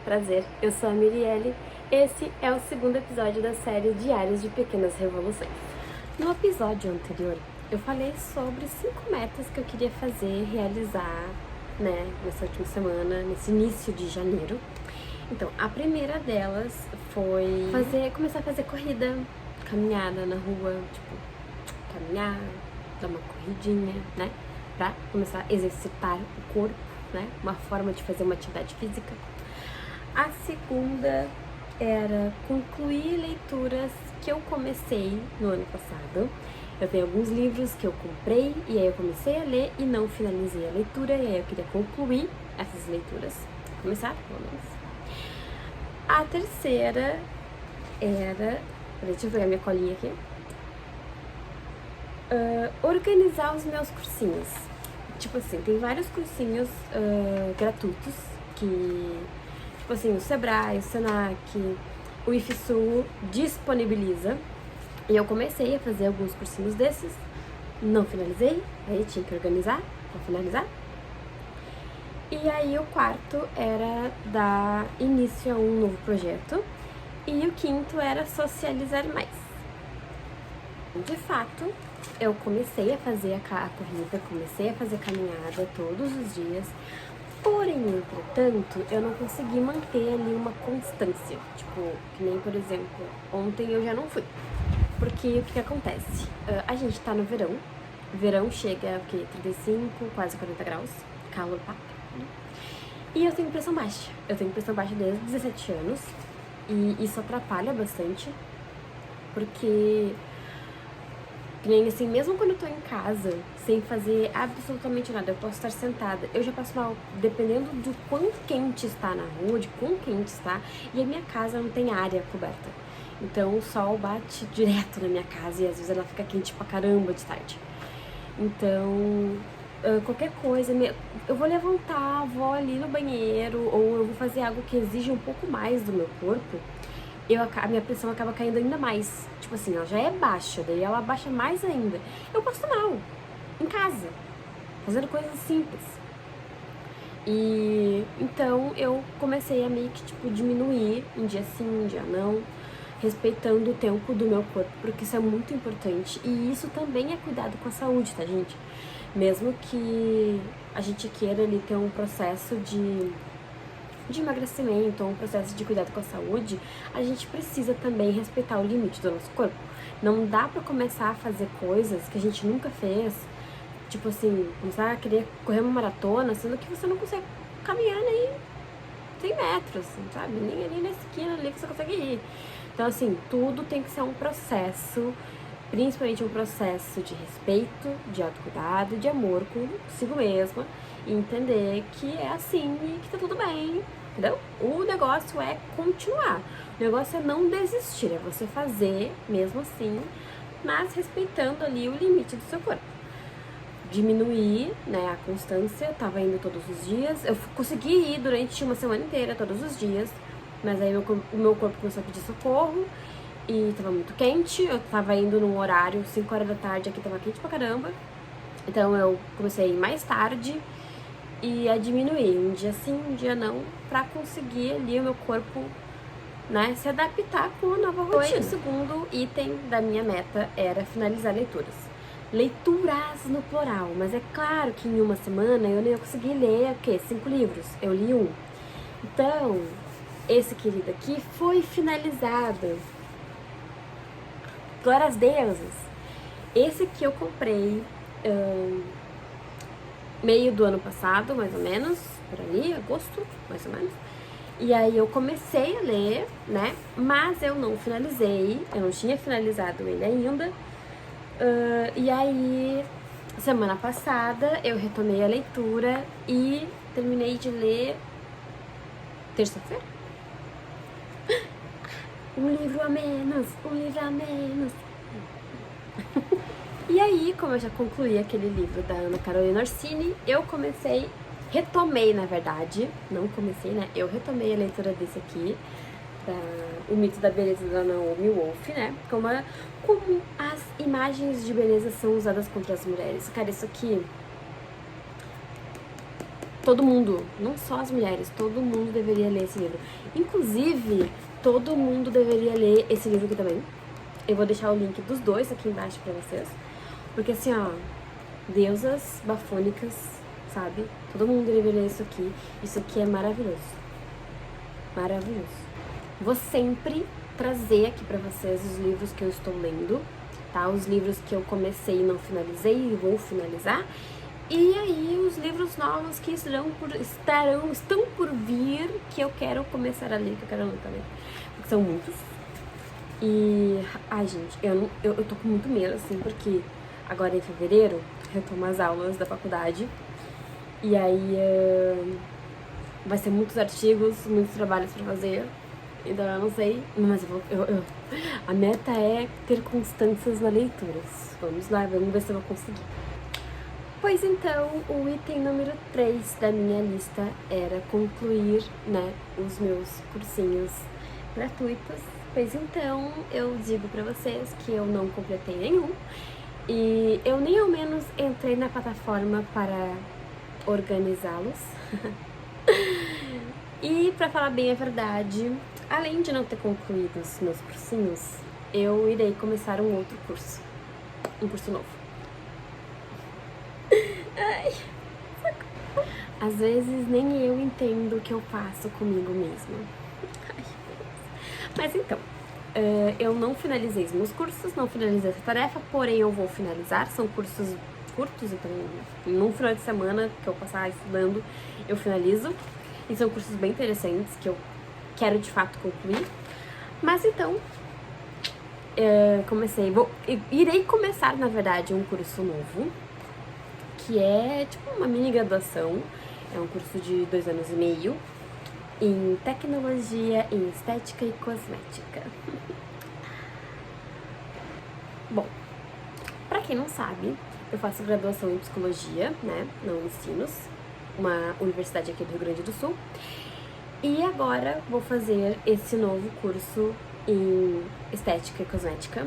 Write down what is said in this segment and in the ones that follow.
Prazer, eu sou a Mirielle. Esse é o segundo episódio da série Diários de Pequenas Revoluções. No episódio anterior, eu falei sobre 5 metas que eu queria fazer, realizar, nessa última semana, nesse início de janeiro. Então, a primeira delas foi começar a fazer corrida, caminhada na rua, caminhar, dar uma corridinha, pra começar a exercitar o corpo, uma forma de fazer uma atividade física. A segunda era concluir leituras que eu comecei no ano passado. Eu tenho alguns livros que eu comprei e aí eu comecei a ler e não finalizei a leitura, e aí eu queria concluir essas leituras, começar pelo menos. A terceira era, deixa eu pegar minha colinha aqui, organizar os meus cursinhos. Tem vários cursinhos gratuitos que, o Sebrae, o Senac, o IFSU disponibiliza. E eu comecei a fazer alguns cursinhos desses, não finalizei, aí tinha que organizar para finalizar. E aí o quarto era dar início a um novo projeto. E o quinto era socializar mais. De fato, eu comecei a fazer a corrida, comecei a fazer caminhada todos os dias. Porém, entretanto, eu não consegui manter ali uma constância. Que nem, por exemplo, ontem eu já não fui. Porque o que acontece? A gente tá no verão. Verão chega, 35, quase 40 graus. Calor pra caramba. E eu tenho pressão baixa. Eu tenho pressão baixa desde os 17 anos. E isso atrapalha bastante. Porque, mesmo quando eu tô em casa, sem fazer absolutamente nada, eu posso estar sentada, eu já passo mal, dependendo do quão quente está na rua, de quão quente está, e a minha casa não tem área coberta. Então o sol bate direto na minha casa e às vezes ela fica quente pra caramba de tarde. Então, qualquer coisa, eu vou levantar, vou ali no banheiro, ou eu vou fazer algo que exige um pouco mais do meu corpo, a minha pressão acaba caindo ainda mais. Ela já é baixa, daí ela baixa mais ainda. Eu passo mal, em casa, fazendo coisas simples. E então eu comecei a meio que diminuir um dia sim, um dia não, respeitando o tempo do meu corpo, porque isso é muito importante. E isso também é cuidado com a saúde, tá, gente? Mesmo que a gente queira ali ter um processo de emagrecimento ou um processo de cuidado com a saúde, a gente precisa também respeitar o limite do nosso corpo. Não dá pra começar a fazer coisas que a gente nunca fez, começar a querer correr uma maratona, sendo que você não consegue caminhar nem 100 metros, sabe? Nem ali na esquina ali que você consegue ir. Então, tudo tem que ser um processo, principalmente um processo de respeito, de autocuidado, de amor consigo mesma, e entender que é assim e que tá tudo bem, entendeu? O negócio é continuar, o negócio é não desistir, é você fazer mesmo assim, mas respeitando ali o limite do seu corpo. Diminuir, a constância, tava indo todos os dias, eu consegui ir durante uma semana inteira, todos os dias, mas aí o meu corpo começou a pedir socorro, e tava muito quente, eu tava indo num horário, 5 horas da tarde, aqui tava quente pra caramba, então eu comecei a ir mais tarde e a diminuir, um dia sim, um dia não, pra conseguir ali o meu corpo, se adaptar com a nova rotina. O segundo item da minha meta era finalizar leituras. Leituras no plural, mas é claro que em uma semana eu nem consegui ler, 5 livros, eu li 1. Então, esse querido aqui foi finalizado. Glória às deusas. Esse aqui eu comprei meio do ano passado, mais ou menos, por ali, agosto, mais ou menos. E aí eu comecei a ler, mas eu não finalizei, eu não tinha finalizado ele ainda. E aí, semana passada, eu retomei a leitura e terminei de ler terça-feira. Um livro a menos. E aí, como eu já concluí aquele livro da Ana Carolina Orsini, retomei, na verdade, não comecei, eu retomei a leitura desse aqui, O Mito da Beleza da Naomi Wolf, como as imagens de beleza são usadas contra as mulheres. Cara, isso aqui todo mundo, não só as mulheres, todo mundo deveria ler esse livro. Inclusive, todo mundo deveria ler esse livro aqui também. Eu vou deixar o link dos dois aqui embaixo pra vocês. Porque assim, ó, deusas bafônicas, sabe? Todo mundo deveria ler isso aqui. Isso aqui é maravilhoso. Maravilhoso. Vou sempre trazer aqui pra vocês os livros que eu estou lendo, tá? Os livros que eu comecei e não finalizei e vou finalizar. E aí os livros novos que estão por vir, que eu quero começar a ler, que eu quero ler também. Porque são muitos. E, ai gente, eu tô com muito medo, assim, porque agora em fevereiro retomo as aulas da faculdade. E aí vai ser muitos artigos, muitos trabalhos pra fazer. Então eu não sei, mas a meta é ter constâncias na leitura. Vamos lá, vamos ver se eu vou conseguir. Pois então, o item número 3 da minha lista era concluir, né, os meus cursinhos gratuitos. Pois então, eu digo pra vocês que eu não completei nenhum e eu nem ao menos entrei na plataforma para organizá-los. E pra falar bem a verdade, além de não ter concluído os meus cursinhos, eu irei começar um outro curso, um curso novo. Ai, às vezes nem eu entendo o que eu faço comigo mesma. Ai, mas então, eu não finalizei os meus cursos, não finalizei essa tarefa, porém eu vou finalizar. São cursos curtos, então num final de semana que eu passar estudando, eu finalizo. E são cursos bem interessantes que eu quero de fato concluir. Mas então, irei começar, na verdade, um curso novo, que é tipo uma mini graduação, é um curso de 2 anos e meio, em tecnologia, em estética e cosmética. Bom, pra quem não sabe, eu faço graduação em psicologia, né, na Unicinos, uma universidade aqui do Rio Grande do Sul, e agora vou fazer esse novo curso em estética e cosmética.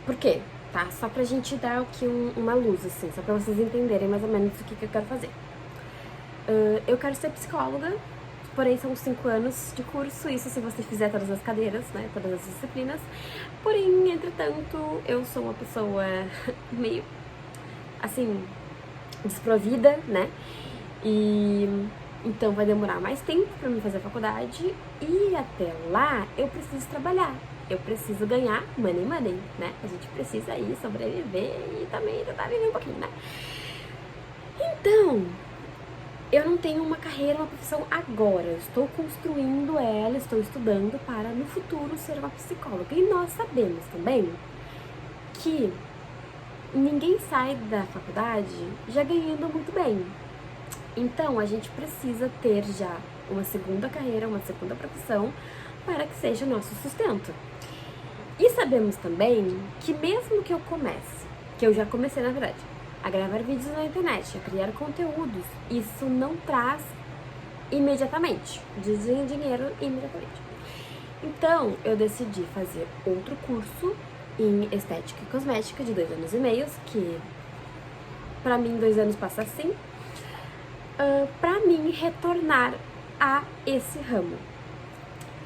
Por quê? Tá? Só pra gente dar aqui uma luz, assim, só pra vocês entenderem mais ou menos o que eu quero fazer. Eu quero ser psicóloga, porém são 5 anos de curso, isso se você fizer todas as cadeiras, né, todas as disciplinas. Porém, entretanto, eu sou uma pessoa meio, assim, desprovida, né, e então vai demorar mais tempo pra mim fazer a faculdade e até lá eu preciso trabalhar. Eu preciso ganhar money, né? A gente precisa aí sobreviver e também tentar viver um pouquinho, né? Então, eu não tenho uma carreira, uma profissão agora. Eu estou construindo ela, estou estudando para no futuro ser uma psicóloga. E nós sabemos também que ninguém sai da faculdade já ganhando muito bem. Então, a gente precisa ter já uma segunda carreira, uma segunda profissão para que seja o nosso sustento. E sabemos também que mesmo que eu comece, que eu já comecei na verdade, a gravar vídeos na internet, a criar conteúdos, isso não traz imediatamente, dizem dinheiro imediatamente. Então, eu decidi fazer outro curso em estética e cosmética de 2 anos e meio, que pra mim 2 anos passa assim, pra mim retornar a esse ramo.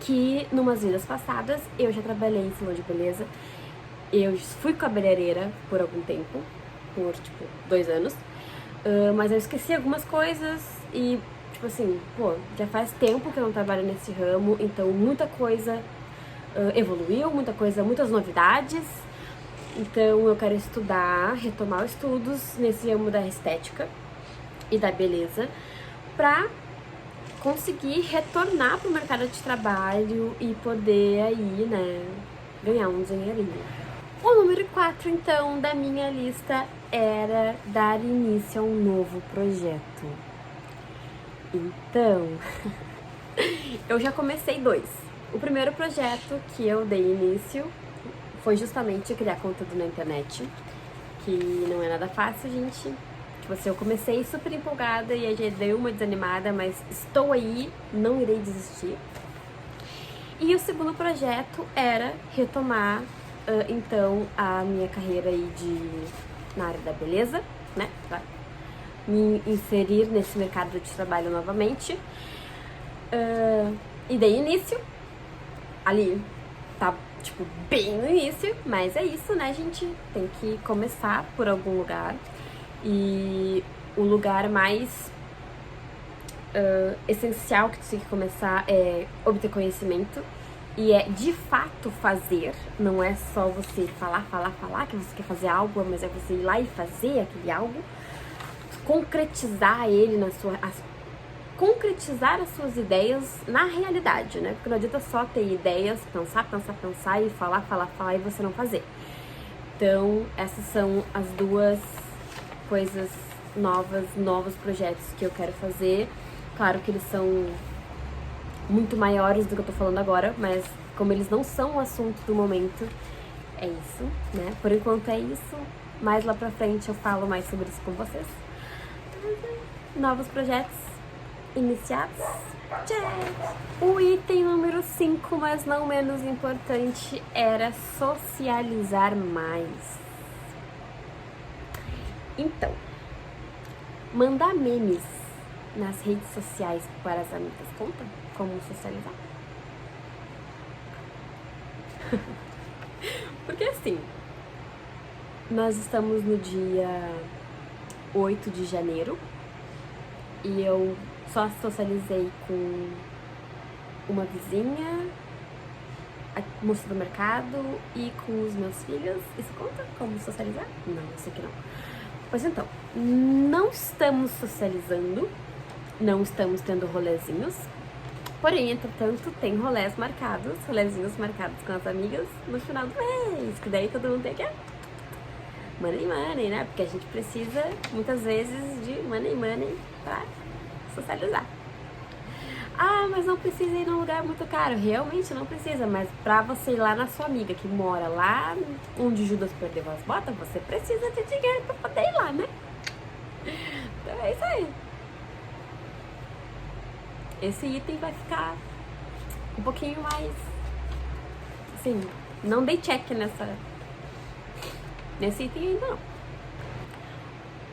Que numas vidas passadas eu já trabalhei em salão de beleza, eu fui cabeleireira por algum tempo, por tipo 2 anos, mas eu esqueci algumas coisas e tipo assim, pô, já faz tempo que eu não trabalho nesse ramo, então muita coisa evoluiu, muitas novidades, então eu quero estudar, retomar os estudos nesse ramo da estética e da beleza pra conseguir retornar pro mercado de trabalho e poder aí, né, ganhar um dinheirinho. O número 4, então, da minha lista era dar início a um novo projeto. Então, eu já comecei 2. O primeiro projeto que eu dei início foi justamente criar conteúdo na internet, que não é nada fácil, gente. Tipo assim, eu comecei super empolgada e aí já dei uma desanimada, mas estou aí, não irei desistir. E o segundo projeto era retomar, então, a minha carreira aí na área da beleza, né? me inserir nesse mercado de trabalho novamente. E dei início. Ali tá, tipo, bem no início, mas é isso, né, gente? Tem que começar por algum lugar. E o lugar mais essencial que tu tem que começar é obter conhecimento. E é de fato fazer, não é só você falar que você quer fazer algo, mas é você ir lá e fazer aquele algo, concretizar ele concretizar as suas ideias na realidade, né? Porque não adianta só ter ideias, pensar e falar e você não fazer. Então, essas são as duas coisas novos projetos que eu quero fazer. Claro que eles são muito maiores do que eu tô falando agora, mas como eles não são o assunto do momento, é isso, né? Por enquanto é isso. Mais lá pra frente eu falo mais sobre isso com vocês. Novos projetos iniciados. Check! O item número 5, mas não menos importante, era socializar mais. Então, mandar memes nas redes sociais para as amigas conta? Como socializar? Porque assim, nós estamos no dia 8 de janeiro e eu só socializei com uma vizinha, a moça do mercado e com os meus filhos. Isso conta como socializar? Não, isso aqui não. Pois então, não estamos socializando, não estamos tendo rolezinhos, porém, entretanto, tem rolezinhos marcados com as amigas no final do mês, que daí todo mundo tem que money, né? Porque a gente precisa, muitas vezes, de money pra socializar. Ah, mas não precisa ir num lugar muito caro. Realmente não precisa, mas pra você ir lá na sua amiga que mora lá onde Judas perdeu as botas, você precisa de dinheiro pra poder ir lá, né? Então é isso aí. Esse item vai ficar um pouquinho mais... Assim, não dei check nesse item ainda não.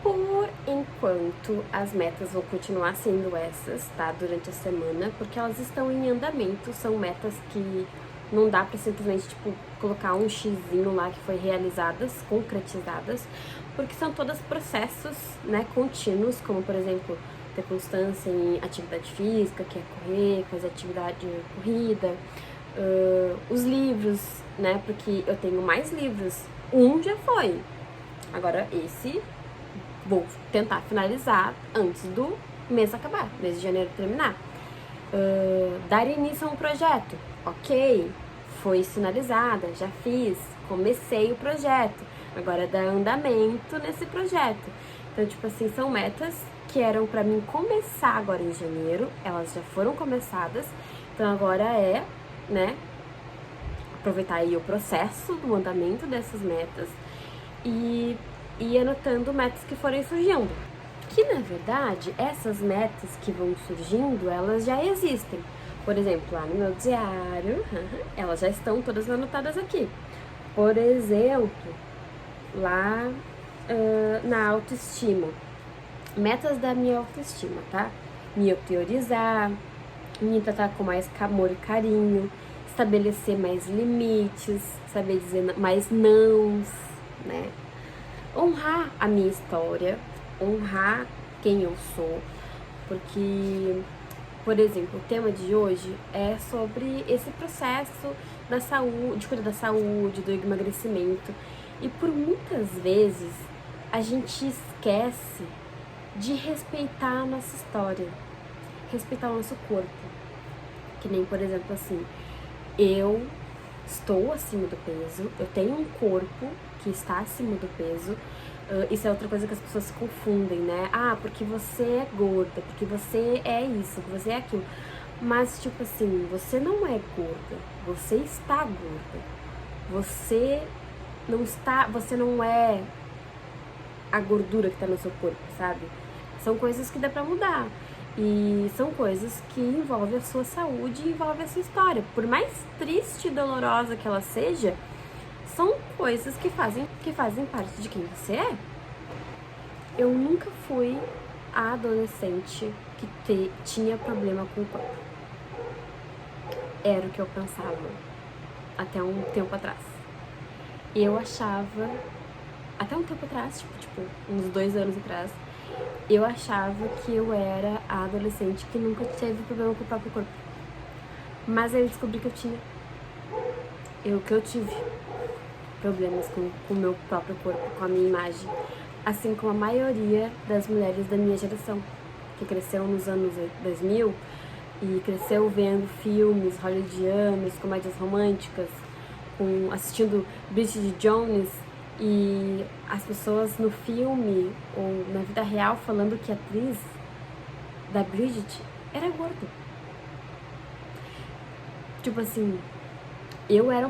Por enquanto, as metas vão continuar sendo essas, tá? Durante a semana, porque elas estão em andamento. São metas que não dá pra simplesmente, tipo, colocar um xizinho lá que foi realizadas, concretizadas, porque são todos processos, né, contínuos, como, por exemplo, ter constância em atividade física, que é correr, fazer atividade corrida, os livros, né, porque eu tenho mais livros. Um já foi, agora esse vou tentar finalizar antes do mês acabar, mês de janeiro terminar. Dar início a um projeto, ok, foi finalizada, já fiz, comecei o projeto, agora dar andamento nesse projeto. Então, tipo assim, são metas que eram pra mim começar agora em janeiro, elas já foram começadas, então agora é, né, aproveitar aí o processo do andamento dessas metas e anotando metas que forem surgindo. Que, na verdade, essas metas que vão surgindo, elas já existem. Por exemplo, lá no meu diário, elas já estão todas anotadas aqui. Por exemplo, lá na autoestima. Metas da minha autoestima, tá? Me priorizar, me tratar com mais amor e carinho, estabelecer mais limites, saber dizer mais nãos, né? Honrar a minha história, honrar quem eu sou, porque, por exemplo, o tema de hoje é sobre esse processo da saúde, de cuidar da saúde, do emagrecimento, e por muitas vezes a gente esquece de respeitar a nossa história, respeitar o nosso corpo, que nem, por exemplo, assim, eu estou acima do peso, eu tenho um corpo que está acima do peso. Isso é outra coisa que as pessoas se confundem, né? Ah, porque você é gorda, porque você é isso, porque você é aquilo. Mas, tipo assim, você não é gorda, você está gorda. Você não é a gordura que tá no seu corpo, sabe? São coisas que dá pra mudar. E são coisas que envolvem a sua saúde e envolvem a sua história. Por mais triste e dolorosa que ela seja, são coisas que fazem parte de quem você é. Eu nunca fui a adolescente que tinha problema com o corpo. Era o que eu pensava até um tempo atrás. Eu achava, até um tempo atrás, tipo uns 2 anos atrás, eu achava que eu era a adolescente que nunca teve problema com o próprio corpo. Mas aí eu descobri que eu tinha. Que eu tive problemas com o meu próprio corpo, com a minha imagem. Assim como a maioria das mulheres da minha geração, que cresceu nos anos 2000 e cresceu vendo filmes hollywoodianos, comédias românticas, assistindo Bridget Jones, e as pessoas no filme ou na vida real falando que a atriz da Bridget era gorda. Tipo assim, eu era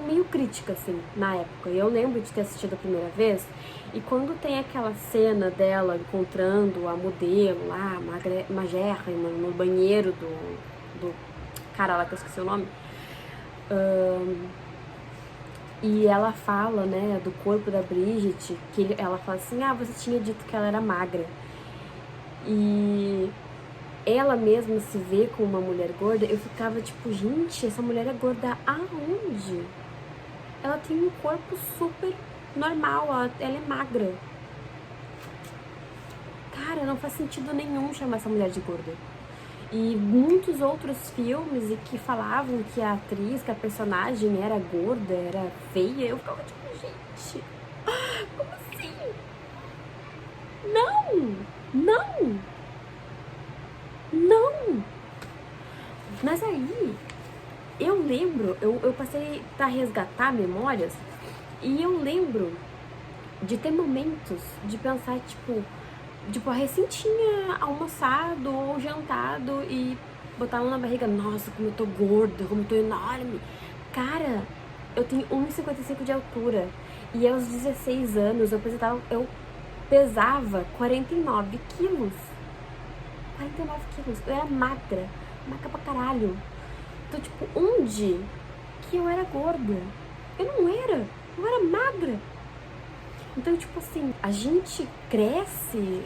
meio crítica, assim, na época. Eu lembro de ter assistido a primeira vez, e quando tem aquela cena dela encontrando a modelo lá, magérrima, no banheiro do cara lá que eu esqueci o nome, e ela fala, né, do corpo da Bridget, que ela fala assim, você tinha dito que ela era magra. E ela mesma se vê como uma mulher gorda, eu ficava tipo, gente, essa mulher é gorda aonde? Ela tem um corpo super normal, ela é magra. Cara, não faz sentido nenhum chamar essa mulher de gorda. E muitos outros filmes e que falavam que a atriz, que a personagem era gorda, era feia, eu ficava tipo, gente, como assim? Não! Não! Não! Mas aí, eu lembro, eu passei pra resgatar memórias, e eu lembro de ter momentos de pensar, tipo, a recém tinha almoçado ou jantado e botar na barriga, nossa, como eu tô gorda, como eu tô enorme. Cara, eu tenho 1,55 de altura, e aos 16 anos eu pesava 49 quilos. 49 quilos, eu era magra pra caralho. Então, tipo, onde que eu era gorda? Eu era magra. Então, tipo assim, a gente cresce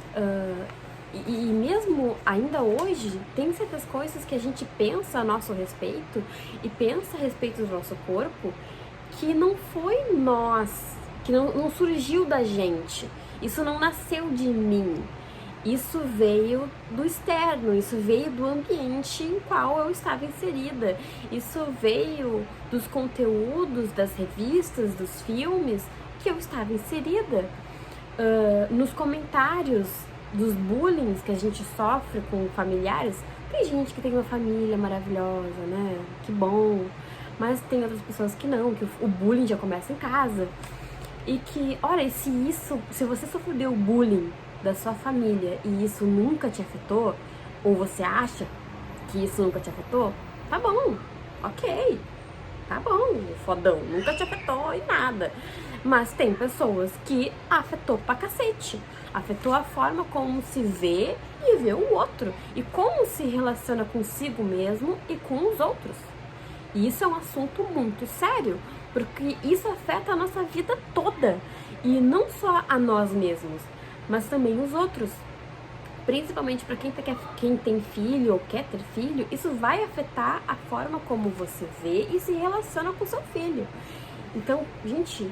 e mesmo ainda hoje, tem certas coisas que a gente pensa a nosso respeito e pensa a respeito do nosso corpo que não foi nós, que não surgiu da gente. Isso não nasceu de mim. Isso veio do externo, isso veio do ambiente em qual eu estava inserida. Isso veio dos conteúdos, das revistas, dos filmes que eu estava inserida. Nos comentários dos bullying que a gente sofre com familiares, tem gente que tem uma família maravilhosa, né? Que bom. Mas tem outras pessoas que não, que o bullying já começa em casa. E que, olha, se você sofreu bullying da sua família e isso nunca te afetou, ou você acha que isso nunca te afetou, tá bom, ok, tá bom, fodão, nunca te afetou e nada. Mas tem pessoas que afetou pra cacete, afetou a forma como se vê e vê o outro, e como se relaciona consigo mesmo e com os outros. E isso é um assunto muito sério, porque isso afeta a nossa vida toda, e não só a nós mesmos, mas também os outros. Principalmente para quem tem filho ou quer ter filho, isso vai afetar a forma como você vê e se relaciona com seu filho. Então, gente,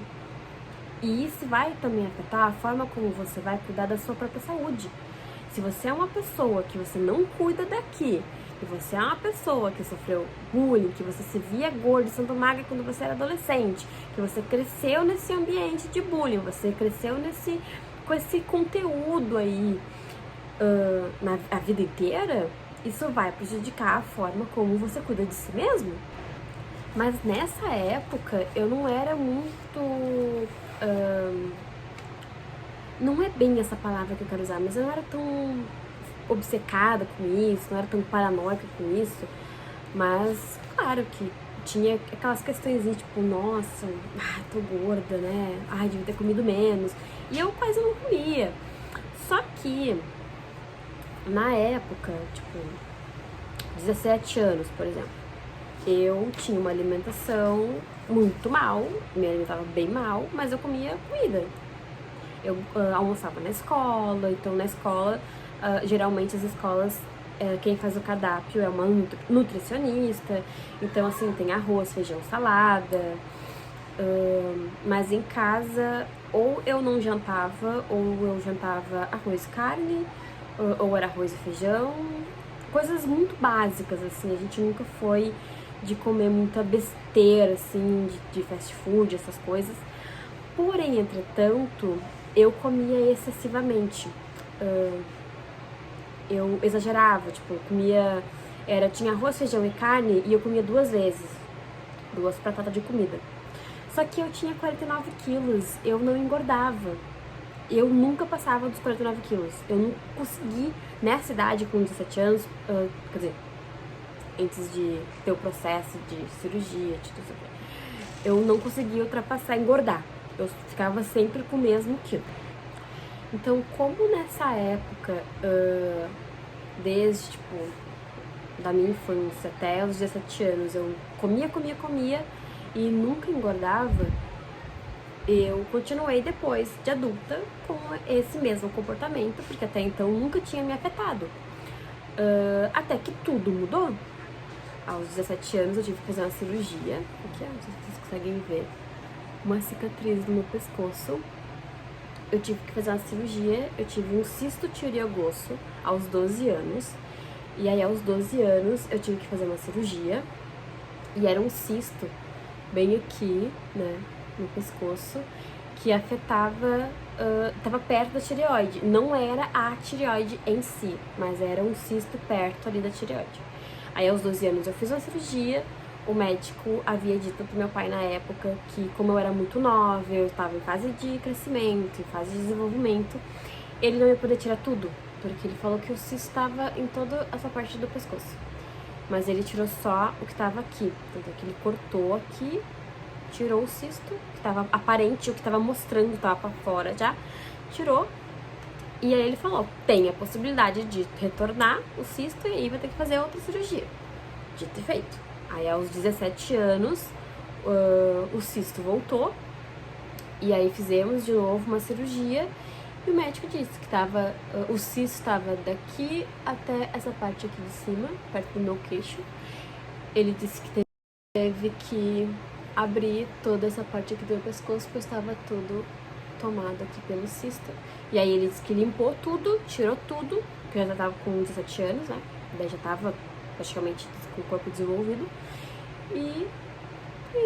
e isso vai também afetar a forma como você vai cuidar da sua própria saúde. Se você é uma pessoa que você não cuida daqui, e você é uma pessoa que sofreu bullying, que você se via gordo, sendo magra quando você era adolescente, que você cresceu nesse ambiente de bullying, você cresceu com esse conteúdo aí a vida inteira, isso vai prejudicar a forma como você cuida de si mesmo. Mas nessa época eu não era muito... não é bem essa palavra que eu quero usar, mas eu não era tão obcecada com isso, não era tão paranoica com isso. Mas, claro que tinha aquelas questões tipo, nossa, tô gorda, né? Devia ter comido menos. E eu quase não comia. Só que, na época, tipo, 17 anos, por exemplo, eu tinha uma alimentação muito mal, me alimentava bem mal, mas eu comia comida. Eu almoçava na escola, então na escola, geralmente as escolas, quem faz o cardápio é uma nutricionista, então assim, tem arroz, feijão, salada, mas em casa ou eu não jantava, ou eu jantava arroz e carne, ou era arroz e feijão, coisas muito básicas, assim, a gente nunca foi de comer muita besteira, assim, de fast food, essas coisas. Porém, entretanto, eu comia excessivamente. Eu exagerava, tipo, eu comia... tinha arroz, feijão e carne e eu comia 2 vezes. 2 batatas de comida. Só que eu tinha 49 quilos, eu não engordava. Eu nunca passava dos 49 quilos. Eu não consegui, nessa idade, com 17 anos, quer dizer, antes de ter o processo de cirurgia, de tudo isso, eu não conseguia ultrapassar, engordar. Eu ficava sempre com o mesmo quilo. Então, como nessa época, desde, tipo, da minha infância até os 17 anos, eu comia e nunca engordava, eu continuei depois de adulta com esse mesmo comportamento, porque até então nunca tinha me afetado. Até que tudo mudou. Aos 17 anos eu tive que fazer uma cirurgia, aqui, não sei se vocês conseguem ver, uma cicatriz no meu pescoço. Eu tive que fazer uma cirurgia, eu tive um cisto tireoidoso aos 12 anos, e aí aos 12 anos eu tive que fazer uma cirurgia, e era um cisto bem aqui, né, no pescoço, que afetava, estava perto da tireoide. Não era a tireoide em si, mas era um cisto perto ali da tireoide. Aí aos 12 anos eu fiz uma cirurgia, o médico havia dito pro meu pai na época que como eu era muito nova, eu estava em fase de crescimento, em fase de desenvolvimento, ele não ia poder tirar tudo, porque ele falou que o cisto estava em toda essa parte do pescoço. Mas ele tirou só o que estava aqui, tanto que ele cortou aqui, tirou o cisto, que estava aparente, o que estava mostrando, estava pra fora já, tirou. E aí ele falou, tem a possibilidade de retornar o cisto e aí vai ter que fazer outra cirurgia. Dito e feito. Aí aos 17 anos, o cisto voltou, e aí fizemos de novo uma cirurgia, e o médico disse que o cisto estava daqui até essa parte aqui de cima, perto do meu queixo. Ele disse que teve que abrir toda essa parte aqui do meu pescoço, pois estava tudo tomado aqui pelo cisto. E aí ele disse que limpou tudo, tirou tudo, porque eu já tava com 17 anos, né? Daí já tava praticamente com o corpo desenvolvido. E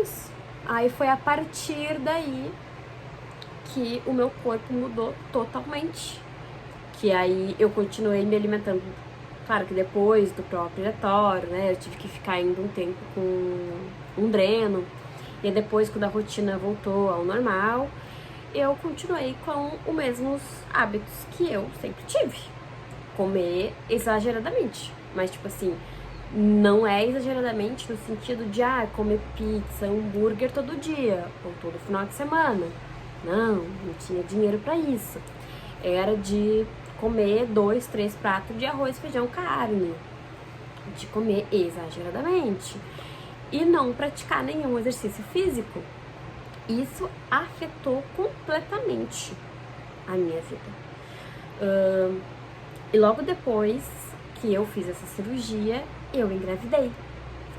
isso. Aí foi a partir daí que o meu corpo mudou totalmente. Que aí eu continuei me alimentando. Claro que depois do pré-operatório, né? Eu tive que ficar indo um tempo com um dreno. E depois, quando a rotina voltou ao normal, eu continuei com os mesmos hábitos que eu sempre tive. Comer exageradamente. Mas, tipo assim, não é exageradamente no sentido de, comer pizza, hambúrguer todo dia, ou todo final de semana. Não tinha dinheiro pra isso. Era de comer 2, 3 pratos de arroz, feijão, carne. De comer exageradamente. E não praticar nenhum exercício físico. Isso afetou completamente a minha vida. E logo depois que eu fiz essa cirurgia, eu engravidei.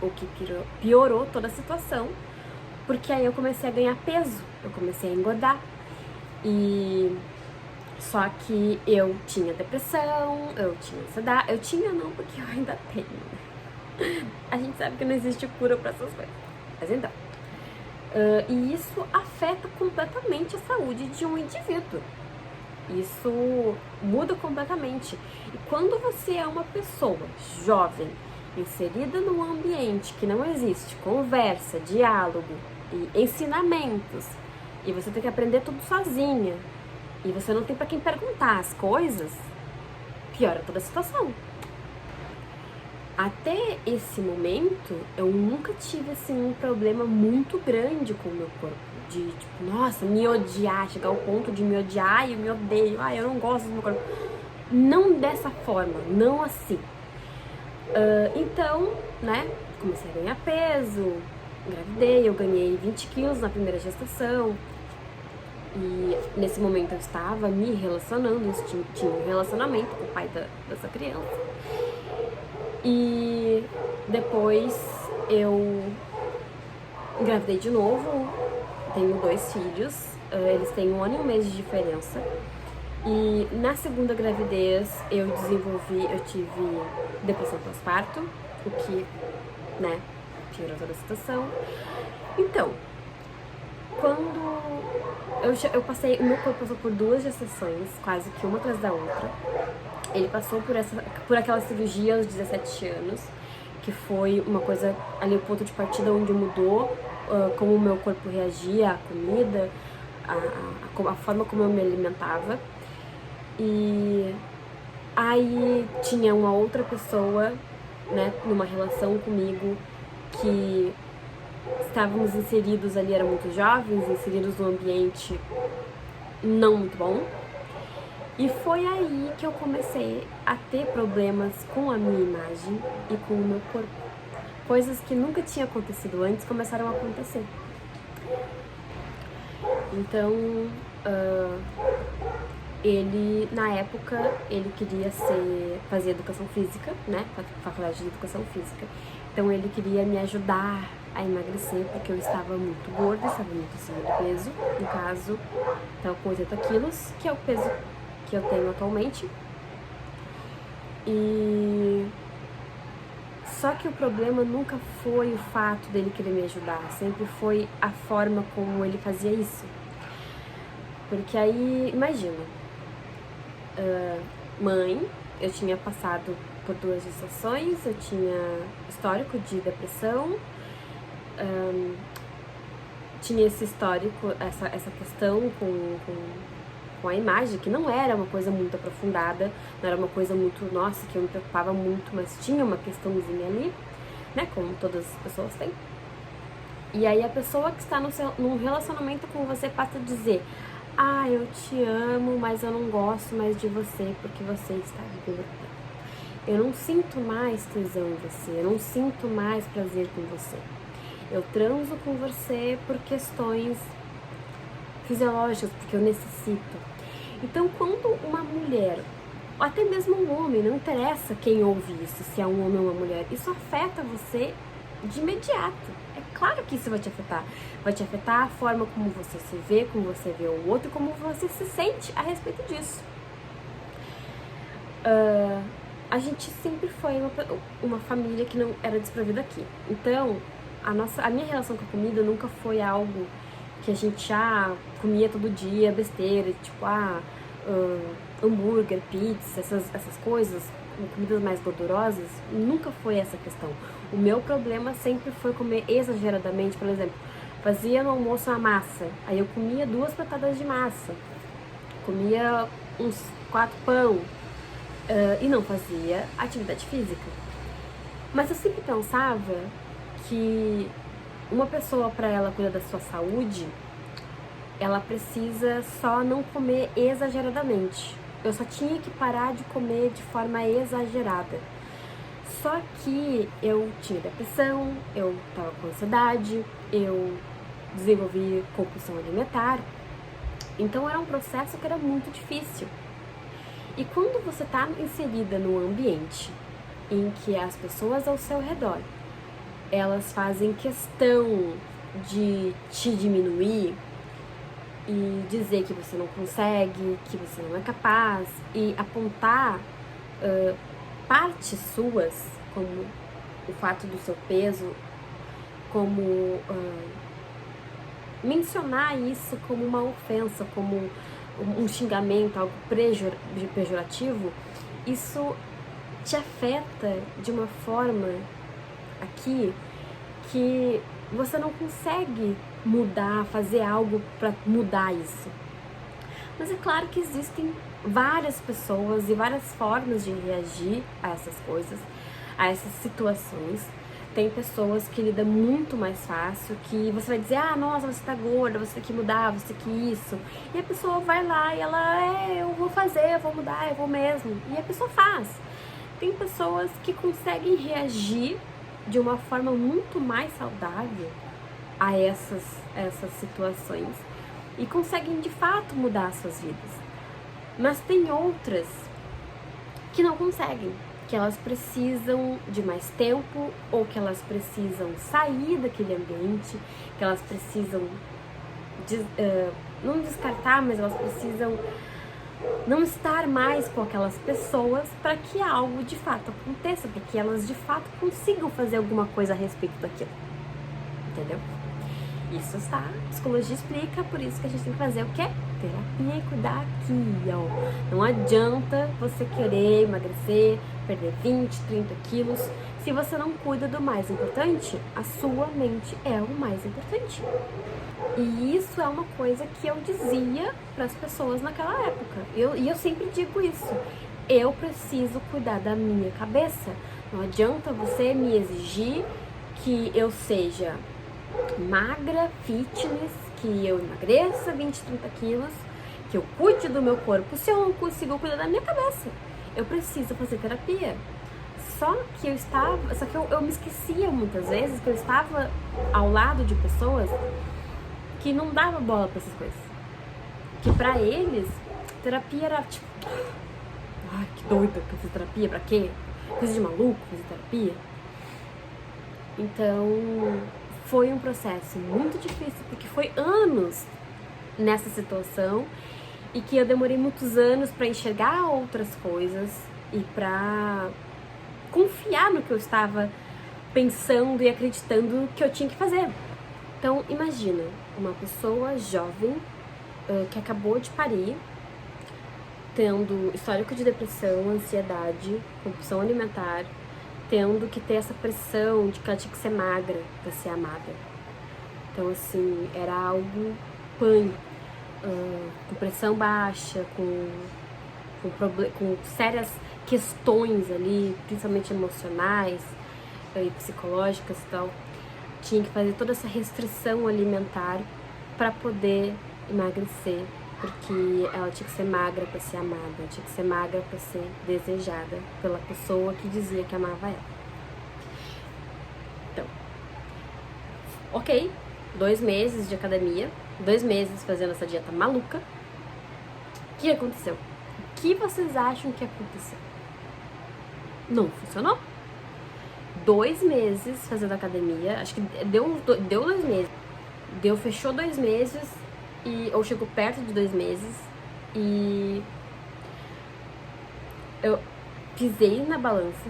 O que piorou toda a situação, porque aí eu comecei a ganhar peso, eu comecei a engordar. E só que eu tinha depressão, eu tinha ansiedade, eu tinha não, porque eu ainda tenho, né? A gente sabe que não existe cura para essas coisas, mas então. E isso afeta completamente a saúde de um indivíduo. Isso muda completamente. E quando você é uma pessoa jovem, inserida num ambiente que não existe conversa, diálogo e ensinamentos, e você tem que aprender tudo sozinha, e você não tem pra quem perguntar as coisas, piora toda a situação. Até esse momento, eu nunca tive, assim, um problema muito grande com o meu corpo. De, tipo, nossa, me odiar, chegar ao ponto de me odiar e eu me odeio, eu não gosto do meu corpo. Não dessa forma, não assim. Então, né, comecei a ganhar peso, engravidei, eu ganhei 20 quilos na primeira gestação. E nesse momento eu estava me relacionando, tinha um relacionamento com o pai dessa criança. E depois eu engravidei de novo, tenho 2 filhos, eles têm 1 ano e 1 mês de diferença. E na segunda gravidez eu tive depressão pós-parto, o que, né, piorou toda a situação. Então, quando o meu corpo passou por 2 gestações, quase que uma atrás da outra. Ele passou por aquela cirurgia aos 17 anos, que foi uma coisa ali, o ponto de partida onde mudou como o meu corpo reagia à comida, a forma como eu me alimentava. E aí tinha uma outra pessoa, né, numa relação comigo, que estávamos inseridos ali, eram muito jovens, inseridos num ambiente não muito bom. E foi aí que eu comecei a ter problemas com a minha imagem e com o meu corpo. Coisas que nunca tinham acontecido antes começaram a acontecer. Então, ele, na época, ele queria fazer educação física, né? Faculdade de educação física. Então ele queria me ajudar a emagrecer, porque eu estava muito gorda, estava muito acima do peso. No caso, estava com 80 quilos, que é o peso que eu tenho atualmente. E só que o problema nunca foi o fato dele querer me ajudar, sempre foi a forma como ele fazia isso. Porque aí, imagina, mãe, eu tinha passado por 2 gestações, eu tinha histórico de depressão, tinha esse histórico, essa questão com a imagem, que não era uma coisa muito aprofundada, não era uma coisa muito, nossa, que eu me preocupava muito, mas tinha uma questãozinha ali, né, como todas as pessoas têm. E aí a pessoa que está num relacionamento com você passa a dizer: ah, eu te amo, mas eu não gosto mais de você porque você está gorda. Eu não sinto mais tesão em você, eu não sinto mais prazer com você. Eu transo com você por questões fisiológicas, porque eu necessito. Então, quando uma mulher, ou até mesmo um homem, não interessa quem ouve isso, se é um homem ou uma mulher, isso afeta você de imediato. É claro que isso vai te afetar. Vai te afetar a forma como você se vê, como você vê o outro, como você se sente a respeito disso. A gente sempre foi uma família que não era desprovida aqui. Então, a minha relação com a comida nunca foi algo que a gente comia todo dia, besteira, tipo, hambúrguer, pizza, essas coisas, comidas mais gordurosas, nunca foi essa questão. O meu problema sempre foi comer exageradamente. Por exemplo, fazia no almoço uma massa, aí eu comia 2 patadas de massa, comia uns 4 pão, e não fazia atividade física. Mas eu sempre pensava que uma pessoa, para ela cuidar da sua saúde, ela precisa só não comer exageradamente. Eu só tinha que parar de comer de forma exagerada. Só que eu tinha depressão, eu tava com ansiedade, eu desenvolvi compulsão alimentar. Então era um processo que era muito difícil. E quando você tá inserida num ambiente em que as pessoas ao seu redor, elas fazem questão de te diminuir e dizer que você não consegue, que você não é capaz, e apontar partes suas, como o fato do seu peso, como mencionar isso como uma ofensa, como um xingamento, algo pejorativo, isso te afeta de uma forma aqui que você não consegue mudar, fazer algo para mudar isso. Mas é claro que existem várias pessoas e várias formas de reagir a essas coisas, a essas situações. Tem pessoas que lidam muito mais fácil, que você vai dizer, nossa, você tá gorda, você tem que mudar, você tem que isso. E a pessoa vai lá e ela, eu vou fazer, eu vou mudar, eu vou mesmo. E a pessoa faz. Tem pessoas que conseguem reagir de uma forma muito mais saudável a essas situações. e conseguem de fato mudar as suas vidas. Mas tem outras que não conseguem, que elas precisam de mais tempo, ou que elas precisam sair daquele ambiente, que elas precisam não descartar, mas elas precisam não estar mais com aquelas pessoas para que algo de fato aconteça, para que elas de fato consigam fazer alguma coisa a respeito daquilo. Entendeu? Isso está, a psicologia explica, por isso que a gente tem que fazer o quê? Terapia e cuidar aqui, ó. Não adianta você querer emagrecer, perder 20, 30 quilos, se você não cuida do mais importante. A sua mente é o mais importante. E isso é uma coisa que eu dizia para as pessoas naquela época. E eu sempre digo isso. Eu preciso cuidar da minha cabeça. Não adianta você me exigir que eu seja magra, fitness, que eu emagreça 20, 30 quilos, que eu cuide do meu corpo, se eu não consigo cuidar da minha cabeça. Eu preciso fazer terapia. Só que eu me esquecia muitas vezes que eu estava ao lado de pessoas que não dava bola pra essas coisas. Que pra eles, terapia era tipo, ai, que doida que eu fiz terapia, pra quê? Coisa de maluco fazer terapia. Então, foi um processo muito difícil, porque foi anos nessa situação e que eu demorei muitos anos pra enxergar outras coisas e pra confiar no que eu estava pensando e acreditando que eu tinha que fazer. Então, imagina uma pessoa jovem que acabou de parir, tendo histórico de depressão, ansiedade, compulsão alimentar, tendo que ter essa pressão de que ela tinha que ser magra para ser amada. Então, assim, era algo pânico, com pressão baixa, com sérias questões ali, principalmente emocionais e psicológicas e tal. Tinha que fazer toda essa restrição alimentar para poder emagrecer, porque ela tinha que ser magra para ser amada, tinha que ser magra para ser desejada pela pessoa que dizia que amava ela. Então, ok, 2 meses de academia, 2 meses fazendo essa dieta maluca. O que aconteceu? O que vocês acham que aconteceu? Não funcionou. 2 meses fazendo academia, acho que deu 2 meses. Fechou 2 meses, ou chegou perto de 2 meses, e eu pisei na balança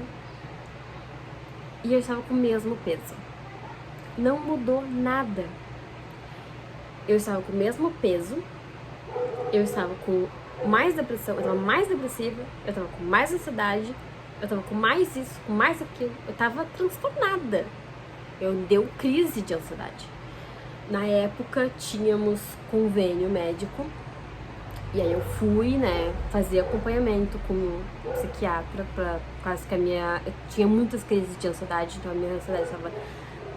e eu estava com o mesmo peso. Não mudou nada. Eu estava com o mesmo peso, eu estava com mais depressão, eu estava mais depressiva, eu estava com mais ansiedade, eu tava com mais isso, com mais aquilo. Eu tava transtornada. Eu deu crise de ansiedade. Na época, tínhamos convênio médico. E aí eu fui, né, fazer acompanhamento com um psiquiatra por causa que eu tinha muitas crises de ansiedade, então a minha ansiedade estava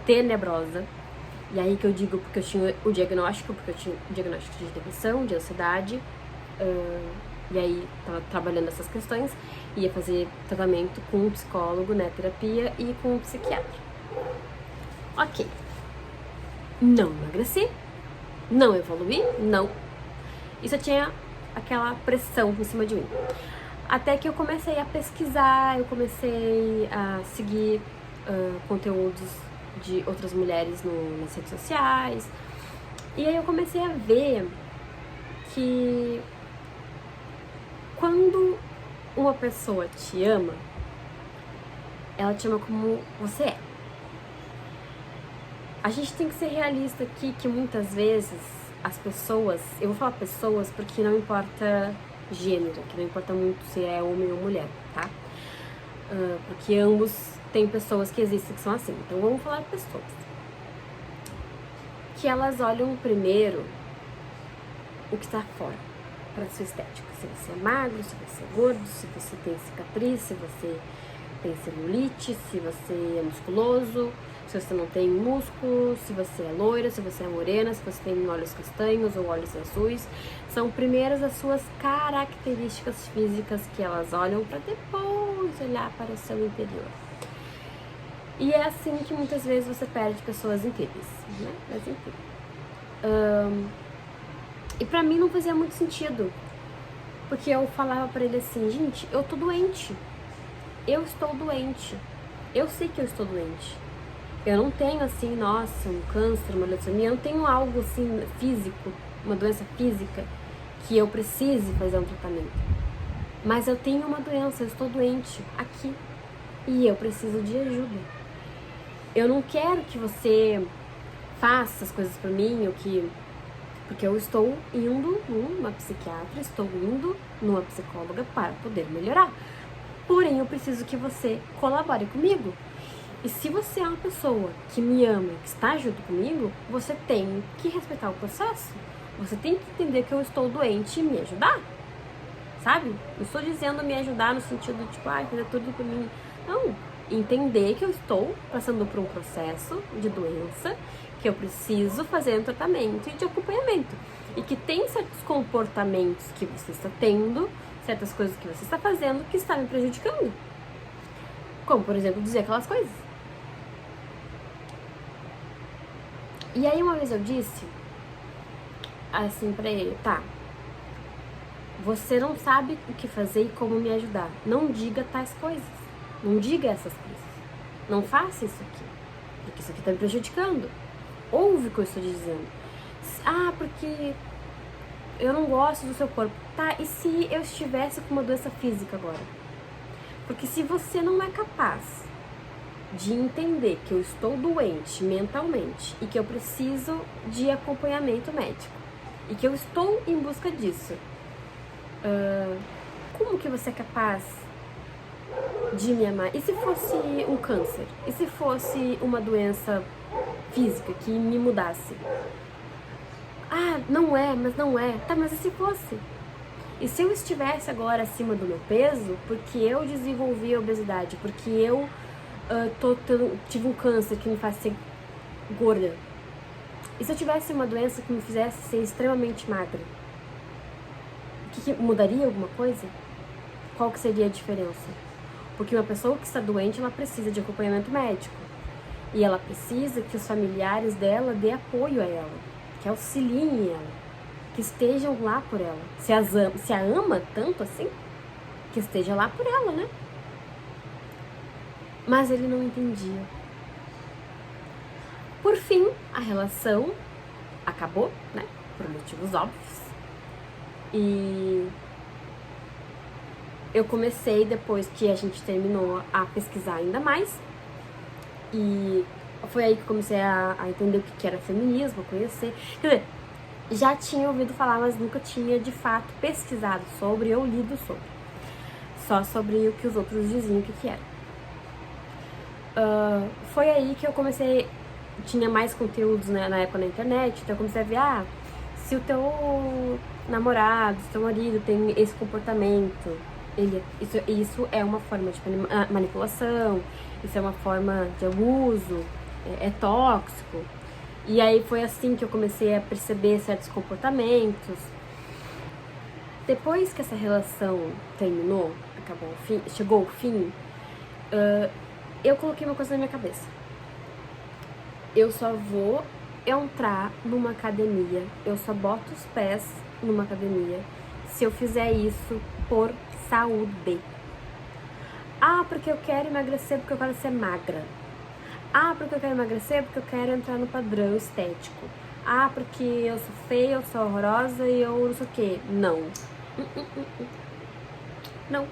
tenebrosa. E aí que eu digo, porque eu tinha o diagnóstico, de depressão, de ansiedade. E aí tava trabalhando essas questões, ia fazer tratamento com um psicólogo, né, terapia, e com um psiquiatra. Ok. Não emagreci, não evoluí, não. E só tinha aquela pressão em cima de mim. Até que eu comecei a pesquisar, eu comecei a seguir conteúdos de outras mulheres nas redes sociais. E aí eu comecei a ver que quando uma pessoa te ama, ela te ama como você é. A gente tem que ser realista aqui, que muitas vezes as pessoas, eu vou falar pessoas porque não importa gênero, que não importa muito se é homem ou mulher, tá? Porque ambos têm pessoas que existem que são assim. Então vamos falar de pessoas que elas olham primeiro o que está fora, para sua estética. Se você é magro, se você é gordo, se você tem cicatriz, se você tem celulite, se você é musculoso, se você não tem músculo, se você é loira, se você é morena, se você tem olhos castanhos ou olhos azuis. São primeiras as suas características físicas que elas olham para depois olhar para o seu interior. E é assim que muitas vezes você perde pessoas incríveis, né? Mas enfim. E pra mim não fazia muito sentido. Porque eu falava pra ele assim, gente, eu tô doente. Eu estou doente. Eu sei que eu estou doente. Eu não tenho assim, nossa, um câncer, uma leucemia, eu não tenho algo assim físico, uma doença física que eu precise fazer um tratamento. Mas eu tenho uma doença, eu estou doente aqui e eu preciso de ajuda. Eu não quero que você faça as coisas por mim, porque eu estou indo numa psiquiatra, estou indo numa psicóloga para poder melhorar. Porém, eu preciso que você colabore comigo. E se você é uma pessoa que me ama, que está junto comigo, você tem que respeitar o processo. Você tem que entender que eu estou doente e me ajudar. Sabe? Não estou dizendo me ajudar no sentido de, tipo, fazer tudo por mim. Não. Entender que eu estou passando por um processo de doença, que eu preciso fazer um tratamento e de acompanhamento. E que tem certos comportamentos que você está tendo, certas coisas que você está fazendo que está me prejudicando. Como, por exemplo, dizer aquelas coisas. E aí uma vez eu disse assim pra ele, tá, você não sabe o que fazer e como me ajudar. Não diga tais coisas. Não diga essas coisas. Não faça isso aqui. Porque isso aqui tá me prejudicando. Ouve o que eu estou dizendo. Porque eu não gosto do seu corpo. Tá, e se eu estivesse com uma doença física agora? Porque se você não é capaz de entender que eu estou doente mentalmente e que eu preciso de acompanhamento médico e que eu estou em busca disso, como que você é capaz de me amar? E se fosse um câncer? E se fosse uma doença física que me mudasse? Não é, mas não é. Tá, mas e se fosse? E se eu estivesse agora acima do meu peso, porque eu desenvolvi a obesidade, porque eu tive um câncer que me faz ser gorda? E se eu tivesse uma doença que me fizesse ser extremamente magra? Que mudaria alguma coisa? Qual que seria a diferença? Porque uma pessoa que está doente, ela precisa de acompanhamento médico. E ela precisa que os familiares dela dê apoio a ela, que auxiliem ela, que estejam lá por ela. Se a ama tanto assim, que esteja lá por ela, né? Mas ele não entendia. Por fim, a relação acabou, né? Por motivos óbvios. E eu comecei, depois que a gente terminou, a pesquisar ainda mais. E foi aí que eu comecei a entender o que era feminismo, a conhecer. Quer dizer, já tinha ouvido falar, mas nunca tinha de fato pesquisado sobre ou lido sobre. Só sobre o que os outros diziam que era. Foi aí que eu comecei, tinha mais conteúdos, né, na época na internet, então eu comecei a ver, se o teu namorado, se o teu marido tem esse comportamento, isso é uma forma de manipulação, isso é uma forma de abuso, é tóxico. E aí foi assim que eu comecei a perceber certos comportamentos. Depois que essa relação terminou, chegou ao fim, eu coloquei uma coisa na minha cabeça. Eu só vou entrar numa academia, eu só boto os pés numa academia se eu fizer isso por saúde. Porque eu quero emagrecer, porque eu quero ser magra. Porque eu quero emagrecer, porque eu quero entrar no padrão estético. Porque eu sou feia, eu sou horrorosa e eu não sei o quê. Não. Não.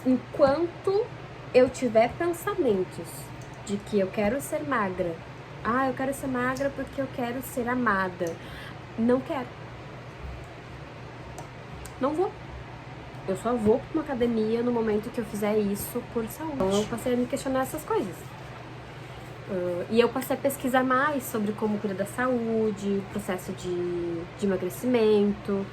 Enquanto eu tiver pensamentos de que eu quero ser magra, eu quero ser magra porque eu quero ser amada, não quero. Não vou. Eu só vou pra uma academia no momento que eu fizer isso por saúde. Então eu passei a me questionar essas coisas. E eu passei a pesquisar mais sobre como cuidar da saúde, processo de emagrecimento,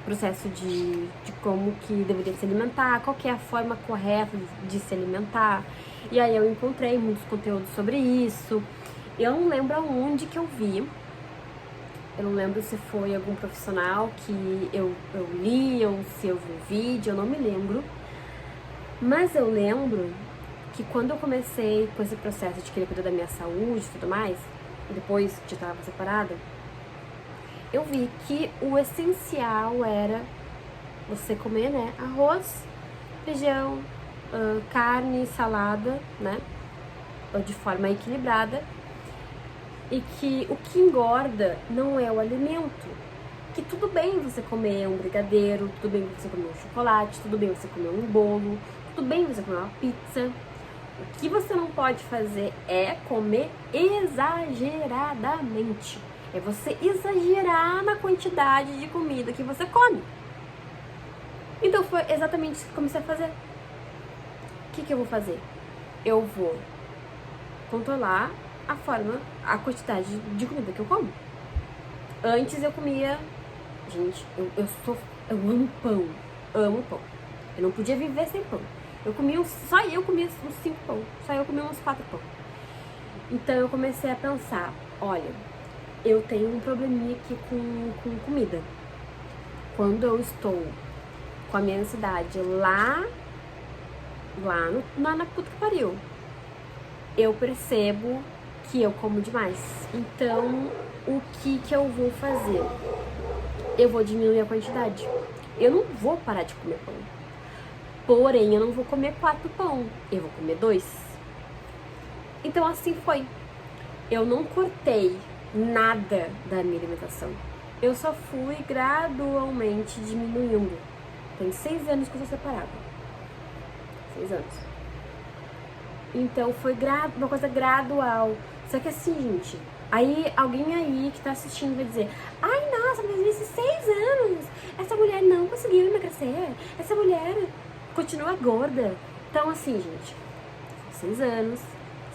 processo de como que deveria se alimentar, qual que é a forma correta de se alimentar. E aí eu encontrei muitos conteúdos sobre isso. Eu não lembro aonde que eu vi. Eu não lembro se foi algum profissional que eu li ou se eu vi um vídeo, eu não me lembro. Mas eu lembro que quando eu comecei com esse processo de querer cuidar da minha saúde e tudo mais, depois que eu estava separada, eu vi que o essencial era você comer, né, arroz, feijão, carne, salada, né, de forma equilibrada, e que o que engorda não é o alimento. Que tudo bem você comer um brigadeiro, tudo bem você comer um chocolate, tudo bem você comer um bolo, tudo bem você comer uma pizza. O que você não pode fazer é comer exageradamente. É você exagerar na quantidade de comida que você come. Então foi exatamente isso que eu comecei a fazer. O que eu vou fazer? Eu vou controlar a quantidade de comida que eu como. Antes eu comia... Gente, eu amo pão. Amo pão. Eu não podia viver sem pão. Só eu comia uns 5 pão. Só eu comia uns 4 pão. Então eu comecei a pensar, olha, eu tenho um probleminha aqui com comida. Quando eu estou com a minha ansiedade lá na puta que pariu, eu percebo que eu como demais. Então, o que eu vou fazer? Eu vou diminuir a quantidade. Eu não vou parar de comer pão. Porém, eu não vou comer 4 pão. Eu vou comer 2. Então, assim foi. Eu não cortei nada da minha alimentação. Eu só fui gradualmente diminuindo. Tem 6 anos que eu sou separada. 6 anos. Então foi uma coisa gradual. Só que assim, gente, aí alguém aí que tá assistindo vai dizer: ai, nossa, mas nesses 6 anos essa mulher não conseguiu emagrecer. Essa mulher continua gorda. Então assim, gente, 6 anos.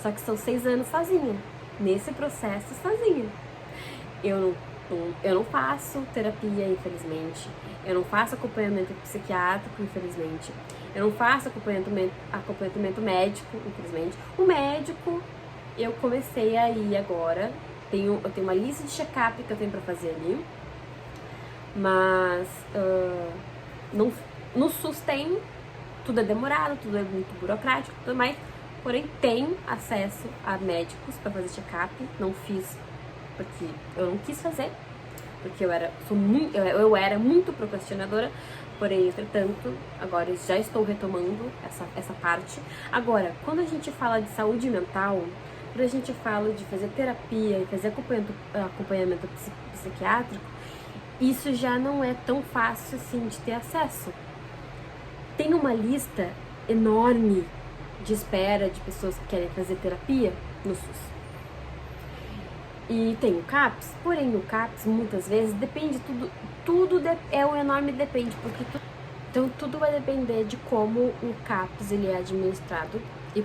Só que são 6 anos sozinha. Nesse processo sozinha. Eu não faço terapia, infelizmente. Eu não faço acompanhamento psiquiátrico, infelizmente. Eu não faço acompanhamento médico, infelizmente. O médico, eu comecei a ir agora. Eu tenho uma lista de check-up que eu tenho pra fazer ali. Mas no SUS tem, tudo é demorado, tudo é muito burocrático, tudo mais. Porém, tem acesso a médicos pra fazer check-up. Não fiz porque eu não quis fazer, porque eu era muito procrastinadora, porém, entretanto, agora eu já estou retomando essa parte. Agora, quando a gente fala de saúde mental, quando a gente fala de fazer terapia e fazer acompanhamento psiquiátrico, isso já não é tão fácil assim de ter acesso. Tem uma lista enorme de espera de pessoas que querem fazer terapia no SUS. E tem o CAPS, porém o CAPS muitas vezes depende, é um enorme depende, porque então tudo vai depender de como o CAPS ele é administrado, e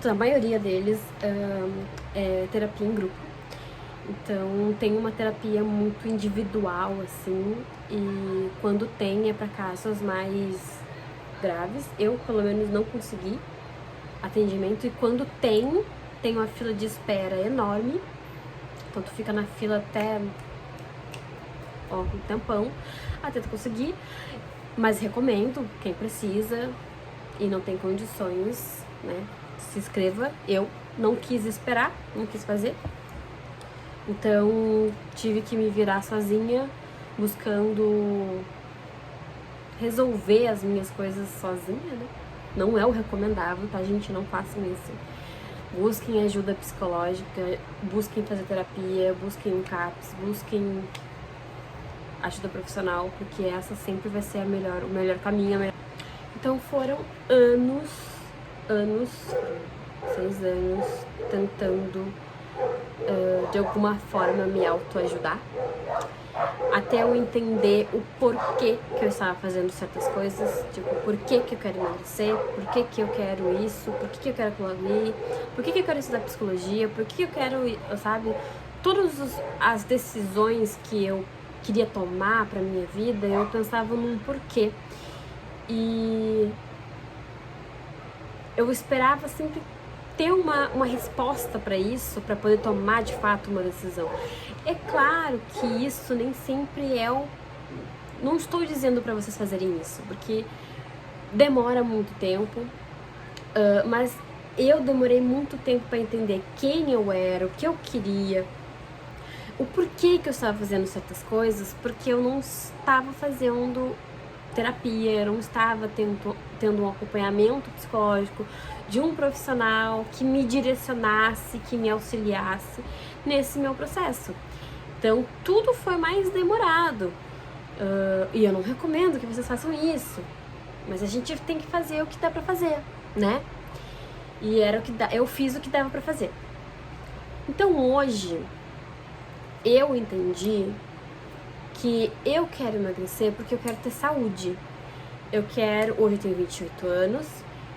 a maioria deles é terapia em grupo. Então tem uma terapia muito individual assim, e quando tem é para casos mais graves. Eu pelo menos não consegui atendimento, e quando tem uma fila de espera enorme. Então tu fica na fila até um tempão até tu conseguir. Mas recomendo, quem precisa e não tem condições, né, se inscreva. Eu não quis esperar, não quis fazer. Então tive que me virar sozinha, buscando resolver as minhas coisas sozinha, né? Não é o recomendável, tá, gente? Não façam isso. Busquem ajuda psicológica, busquem fazer terapia, busquem um CAPS, busquem ajuda profissional, porque essa sempre vai ser o melhor caminho. Então foram anos, 6 anos, tentando de alguma forma me autoajudar, até eu entender o porquê que eu estava fazendo certas coisas, tipo, por que eu quero emagrecer, por que eu quero isso, por que eu quero aquilo ali, por que eu quero estudar psicologia, por que eu quero, sabe, todas as decisões que eu queria tomar pra minha vida, eu pensava num porquê. E eu esperava sempre ter uma resposta para isso, para poder tomar de fato uma decisão. É claro que isso nem sempre é o... Não estou dizendo para vocês fazerem isso, porque demora muito tempo, mas eu demorei muito tempo para entender quem eu era, o que eu queria, O porquê que eu estava fazendo certas coisas, porque eu não estava fazendo terapia, eu não estava tendo um acompanhamento psicológico de um profissional que me direcionasse, que me auxiliasse nesse meu processo. Então, tudo foi mais demorado. E eu não recomendo que vocês façam isso. Mas a gente tem que fazer o que dá pra fazer, né? E era o que eu fiz o que dava pra fazer. Então, hoje, eu entendi que eu quero emagrecer porque eu quero ter saúde. Hoje eu tenho 28 anos,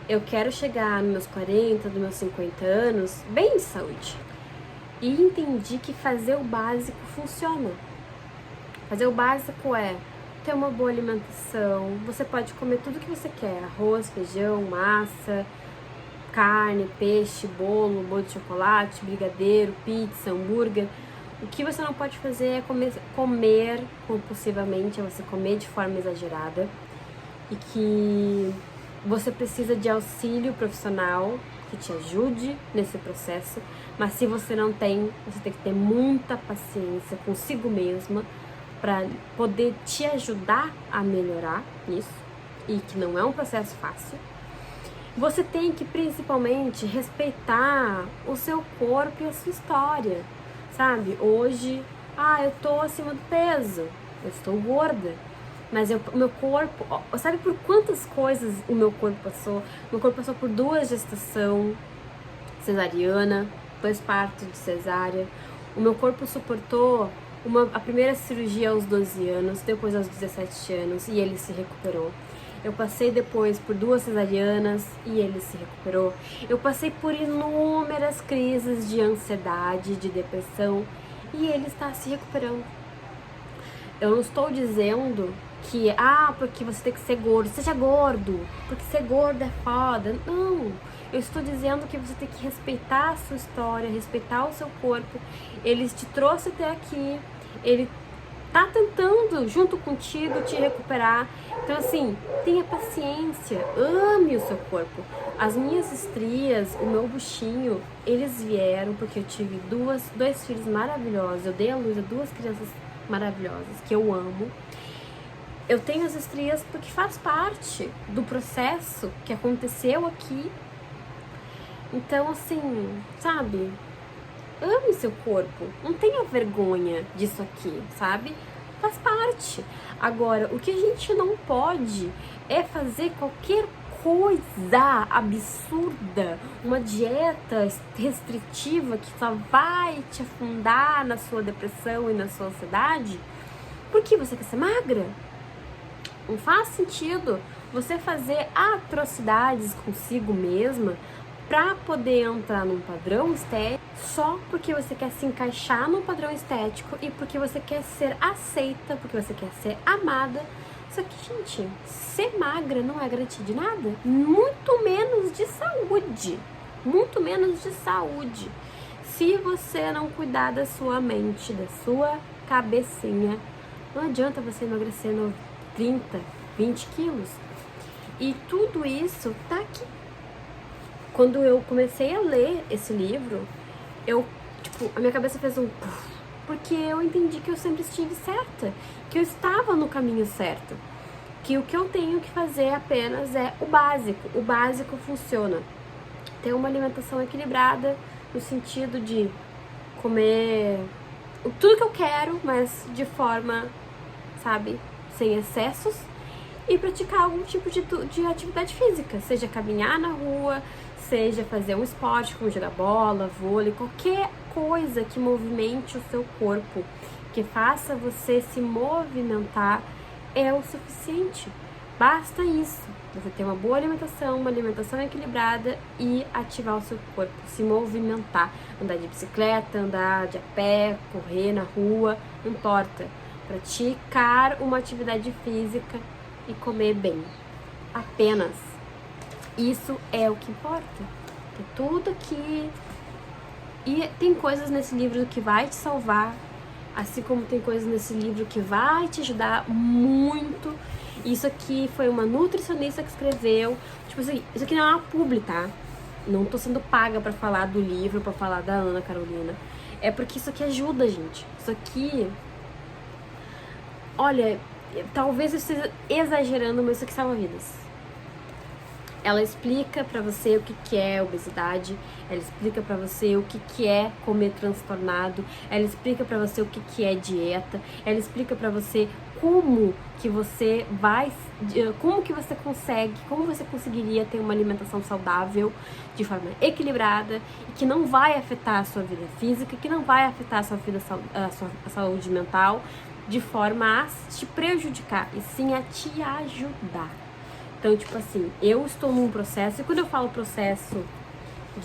eu quero chegar nos meus 40, nos meus 50 anos bem de saúde. E entendi que fazer o básico funciona. Fazer o básico é ter uma boa alimentação, você pode comer tudo que você quer, arroz, feijão, massa, carne, peixe, bolo de chocolate, brigadeiro, pizza, hambúrguer. O que você não pode fazer é comer compulsivamente, é você comer de forma exagerada, e que você precisa de auxílio profissional que te ajude nesse processo, mas se você não tem, você tem que ter muita paciência consigo mesma para poder te ajudar a melhorar isso, e que não é um processo fácil. Você tem que principalmente respeitar o seu corpo e a sua história, sabe? Hoje, eu tô acima do peso, eu estou gorda, mas o meu corpo, sabe por quantas coisas o meu corpo passou? Meu corpo passou por 2 gestações cesariana, 2 partos de cesárea. O meu corpo suportou a primeira cirurgia aos 12 anos, depois aos 17 anos, e ele se recuperou. Eu passei depois por 2 cesarianas e ele se recuperou. Eu passei por inúmeras crises de ansiedade, de depressão, e ele está se recuperando. Eu não estou dizendo que, porque você tem que ser gordo, seja gordo, porque ser gordo é foda. Não, eu estou dizendo que você tem que respeitar a sua história, respeitar o seu corpo. Ele te trouxe até aqui, ele tá tentando, junto contigo, te recuperar. Então, assim, tenha paciência, ame o seu corpo. As minhas estrias, o meu buchinho, eles vieram porque eu tive 2 filhos maravilhosos. Eu dei à luz a 2 crianças maravilhosas, que eu amo. Eu tenho as estrias porque faz parte do processo que aconteceu aqui. Então, assim, sabe? Ame seu corpo, não tenha vergonha disso aqui, sabe? Faz parte. Agora, o que a gente não pode é fazer qualquer coisa absurda, uma dieta restritiva que só vai te afundar na sua depressão e na sua ansiedade, porque você quer ser magra. Não faz sentido você fazer atrocidades consigo mesma para poder entrar num padrão estético só porque você quer se encaixar num padrão estético e porque você quer ser aceita, porque você quer ser amada. Só que, gente, ser magra não é garantia de nada, muito menos de saúde, muito menos de saúde. Se você não cuidar da sua mente, da sua cabecinha, não adianta você emagrecer 30, 20 quilos. E tudo isso tá aqui. Quando eu comecei a ler esse livro, a minha cabeça fez um puff, porque eu entendi que eu sempre estive certa, que eu estava no caminho certo, que o que eu tenho que fazer apenas é o básico. O básico funciona. Ter uma alimentação equilibrada, no sentido de comer tudo que eu quero, mas de forma, sabe, sem excessos, e praticar algum tipo de atividade física, seja caminhar na rua, seja fazer um esporte como jogar bola, vôlei, qualquer coisa que movimente o seu corpo, que faça você se movimentar, é o suficiente. Basta isso, você ter uma boa alimentação, uma alimentação equilibrada e ativar o seu corpo, se movimentar, andar de bicicleta, andar de a pé, correr na rua, não importa. Praticar uma atividade física e comer bem. Apenas. Isso é o que importa. É tudo aqui. E tem coisas nesse livro que vai te salvar, assim como tem coisas nesse livro que vai te ajudar muito. Isso aqui foi uma nutricionista que escreveu. Tipo assim, isso aqui não é uma publi, tá? Não tô sendo paga pra falar do livro, pra falar da Ana Carolina. É porque isso aqui ajuda, gente. Isso aqui, olha, talvez eu esteja exagerando, mas isso aqui salva vidas. Ela explica pra você o que é obesidade, ela explica pra você o que é comer transtornado, ela explica pra você o que é dieta, ela explica pra você como que você consegue, como você conseguiria ter uma alimentação saudável de forma equilibrada e que não vai afetar a sua vida física, que não vai afetar a sua vida, a sua saúde mental de forma a te prejudicar e sim a te ajudar. Então, tipo assim, eu estou num processo, e quando eu falo processo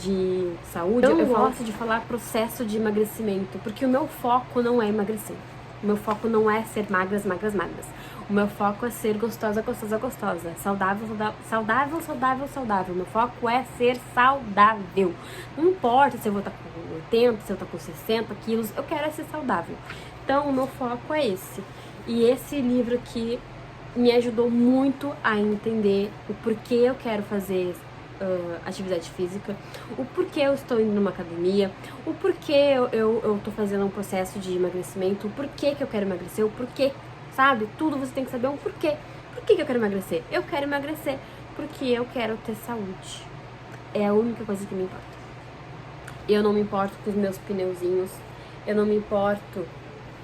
de saúde, eu gosto de falar processo de emagrecimento, porque o meu foco não é emagrecer. O meu foco não é ser magras, magras, magras. O meu foco é ser gostosa, gostosa, gostosa. Saudável, saudável, saudável, saudável, saudável. O meu foco é ser saudável. Não importa se eu vou estar com 80, se eu estou com 60 quilos, eu quero ser saudável. Então, o meu foco é esse. E esse livro aqui me ajudou muito a entender o porquê eu quero fazer atividade física, o porquê eu estou indo numa academia, o porquê eu tô fazendo um processo de emagrecimento, o porquê que eu quero emagrecer, o porquê, sabe? Tudo você tem que saber um porquê. Por que eu quero emagrecer? Eu quero emagrecer porque eu quero ter saúde. É a única coisa que me importa. Eu não me importo com os meus pneuzinhos, eu não me importo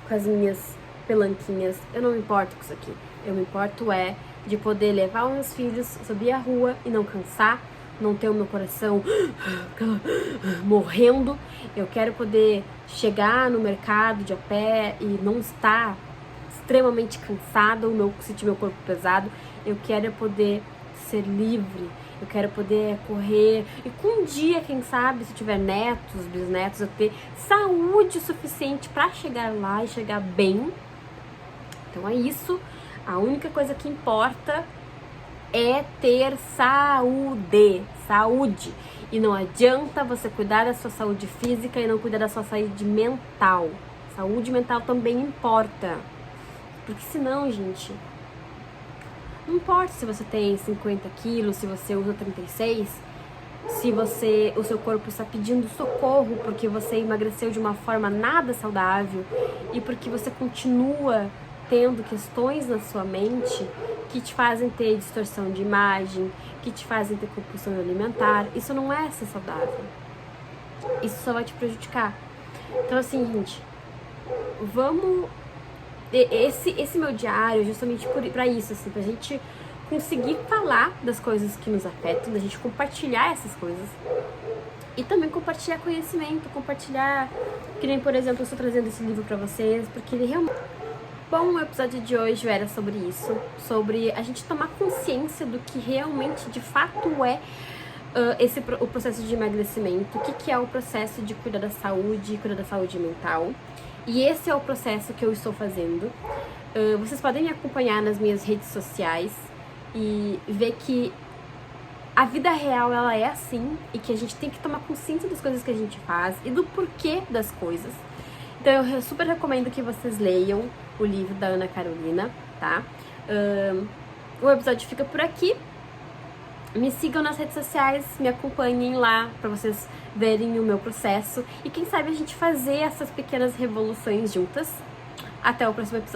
com as minhas pelanquinhas, eu não me importo com isso aqui. Eu me importo de poder levar os meus filhos, subir a rua e não cansar, não ter o meu coração morrendo. Eu quero poder chegar no mercado de a pé e não estar extremamente cansada, sentir meu corpo pesado. Eu quero poder ser livre, eu quero poder correr. E com um dia, quem sabe, se eu tiver netos, bisnetos, eu ter saúde suficiente para chegar lá e chegar bem. Então é isso. A única coisa que importa é ter saúde. E não adianta você cuidar da sua saúde física e não cuidar da sua saúde mental. Saúde mental também importa. Porque senão, gente, não importa se você tem 50 quilos, se você usa 36, se o seu corpo está pedindo socorro porque você emagreceu de uma forma nada saudável e porque você continua tendo questões na sua mente que te fazem ter distorção de imagem, que te fazem ter compulsão alimentar. Isso não é ser saudável. Isso só vai te prejudicar. Então, assim, gente, vamos... Esse meu diário é justamente pra isso, assim, pra gente conseguir falar das coisas que nos afetam, da gente compartilhar essas coisas. E também compartilhar conhecimento, compartilhar... Que nem, por exemplo, eu estou trazendo esse livro pra vocês, porque ele realmente... Bom, o episódio de hoje era sobre isso, sobre a gente tomar consciência do que realmente, de fato, é o processo de emagrecimento, o que é o processo de cuidar da saúde mental. E esse é o processo que eu estou fazendo. Vocês podem me acompanhar nas minhas redes sociais e ver que a vida real, ela é assim, e que a gente tem que tomar consciência das coisas que a gente faz e do porquê das coisas. Então eu super recomendo que vocês leiam o livro da Ana Carolina, tá? O episódio fica por aqui. Me sigam nas redes sociais, me acompanhem lá pra vocês verem o meu processo. E quem sabe a gente fazer essas pequenas revoluções juntas. Até o próximo episódio.